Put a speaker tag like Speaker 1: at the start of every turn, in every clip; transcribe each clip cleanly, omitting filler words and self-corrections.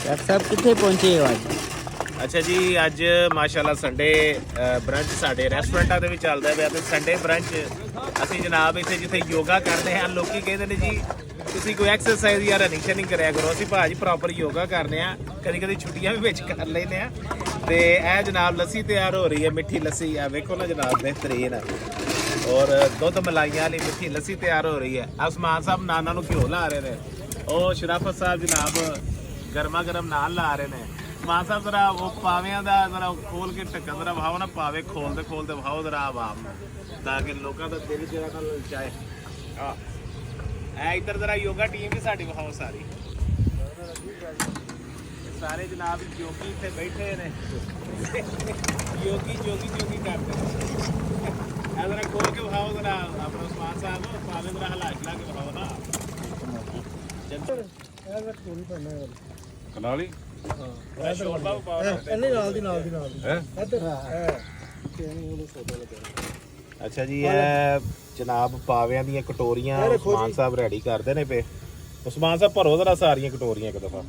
Speaker 1: Doctor ਸਾਹਿਬ ਕਿੱਥੇ ਪਹੁੰਚੇ ਹੋ ਅੱਜ?
Speaker 2: ਅੱਛਾ ਜੀ, ਅੱਜ ਮਾਸ਼ਾਅੱਲਾ ਸੰਡੇ ਬ੍ਰੰਚ ਸਾਡੇ ਰੈਸਟੋਰੈਂਟਾਂ ਦੇ ਵਿੱਚ ਚੱਲਦਾ ਪਿਆ ਤੇ ਸੰਡੇ ਬ੍ਰੰਚ ਅਸੀਂ ਜਨਾਬ ਇੱਥੇ ਜਿੱਥੇ ਯੋਗਾ ਕਰਦੇ ਹਾਂ, ਲੋਕੀ ਕਹਿੰਦੇ ਨੇ ਜੀ ਤੁਸੀਂ ਕੋਈ ਐਕਸਰਸਾਈਜ਼ ਜਾਂ ਰਨਿੰਗ ਸ਼ਨਿੰਗ ਕਰਿਆ ਕਰੋ। ਅਸੀਂ ਭਾਜੀ ਪ੍ਰੋਪਰ ਯੋਗਾ ਕਰਦੇ ਹਾਂ, ਕਦੀ ਕਦੀ ਛੁੱਟੀਆਂ ਵੀ ਵਿੱਚ ਕਰ ਲੈਂਦੇ ਹਾਂ। ਤੇ ਇਹ ਜਨਾਬ ਲੱਸੀ ਤਿਆਰ ਹੋ ਰਹੀ ਹੈ, ਮਿੱਠੀ ਲੱਸੀ ਆ ਵੇਖੋ ਨਾ ਜਨਾਬ, ਬਿਹਤਰੀਨ ਔਰ ਦੁੱਧ ਮਲਾਈਆਂ ਵਾਲੀ ਮਿੱਠੀ ਲੱਸੀ ਤਿਆਰ ਹੋ ਰਹੀ ਹੈ। ਉਸਮਾਨ ਸਾਹਿਬ ਨਾਨਾਂ ਨੂੰ ਘਿਓ ਲਾ ਰਹੇ ਨੇ, ਉਹ ਸ਼ਰਾਫਤ ਸਾਹਿਬ ਜਨਾਬ ਗਰਮਾ ਗਰਮ ਨਾਨ ਲਾ ਰਹੇ ਨੇ। ਮਾਨ ਸਾਹਿਬ ਜ਼ਰਾ ਉਹ ਪਾਵਿਆਂ ਦਾ ਜ਼ਰਾ ਖੋਲ ਕੇ ਢੱਕਣ ਜ਼ਰਾ ਵਹਾਓ ਨਾ, ਪਾਵੇ ਖੋਲਦੇ ਖੋਲਦੇ ਵਹਾਓ ਜ਼ਰਾ ਆਵਾਮ ਤਾਂ ਕਿ ਲੋਕਾਂ ਦਾ ਦਿਲ ਜਿਹੜਾ ਨਾਲ ਲਲਚਾਏ। ਇਹ ਇੱਧਰ ਜ਼ਰਾ ਯੋਗਾ ਟੀਮ ਵੀ ਸਾਡੀ ਵਹਾਓ ਸਾਰੀ, ਸਾਰੇ ਜਨਾਬ ਯੋਗੀ ਇੱਥੇ ਬੈਠੇ ਨੇ, ਯੋਗੀ ਜੋਗੀ ਜੋਗੀ ਕਰਦੇ ਇਹ ਜ਼ਰਾ ਖੋਲ ਕੇ ਵਹਾਓ ਜ਼ਰਾ ਆਪਣਾ ਉਸਮਾਨ ਸਾਹਿਬ, ਪਾਵੇ ਜ਼ਰਾ ਹਲਾ ਹਿਲਾ ਕੇ ਵਹਾਓ ਨਾ
Speaker 3: ਕਨਾਲੀ
Speaker 2: ਅੱਛਾ ਜੀ, ਇਹ ਜਨਾਬ ਪਾਵਿਆਂ ਦੀਆਂ ਕਟੋਰੀਆਂ ਉਸਮਾਨ ਸਾਹਿਬ ਰੈਡੀ ਕਰਦੇ ਨੇ ਪਏ। ਉਸਮਾਨ ਸਾਹਿਬ ਭਰੋ ਜ਼ਰਾ ਸਾਰੀਆਂ ਕਟੋਰੀਆਂ ਇੱਕ ਦਫਾ,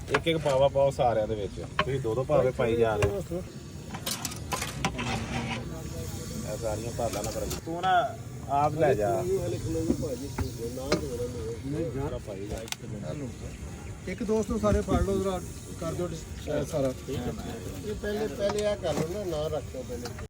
Speaker 2: ਇੱਕ ਇੱਕ ਪਾਵਾ ਪਾਓ ਸਾਰਿਆਂ ਦੇ ਵਿੱਚ, ਤੁਸੀਂ ਦੋ ਦੋ ਪਾਵੇ ਪਾਈ ਜਾ ਰਹੇ ਹੋ। ਇਹ ਸਾਰੀਆਂ ਭਾਲਾ ਨਾ ਕਰੋ, ਤੂੰ ਨਾ ਆਪ ਲੈ ਜਾ।
Speaker 4: ਇੱਕ ਦੋਸਤ ਨੂੰ ਸਾਰੇ ਫੜ ਲਓ, ਜਰਾ ਕਰ ਦਿਓ ਸਾਰਾ। ਇਹ ਪਹਿਲੇ ਆ ਕਰ ਲਓ ਨਾ ਰੱਖੋ ਪਹਿਲੇ।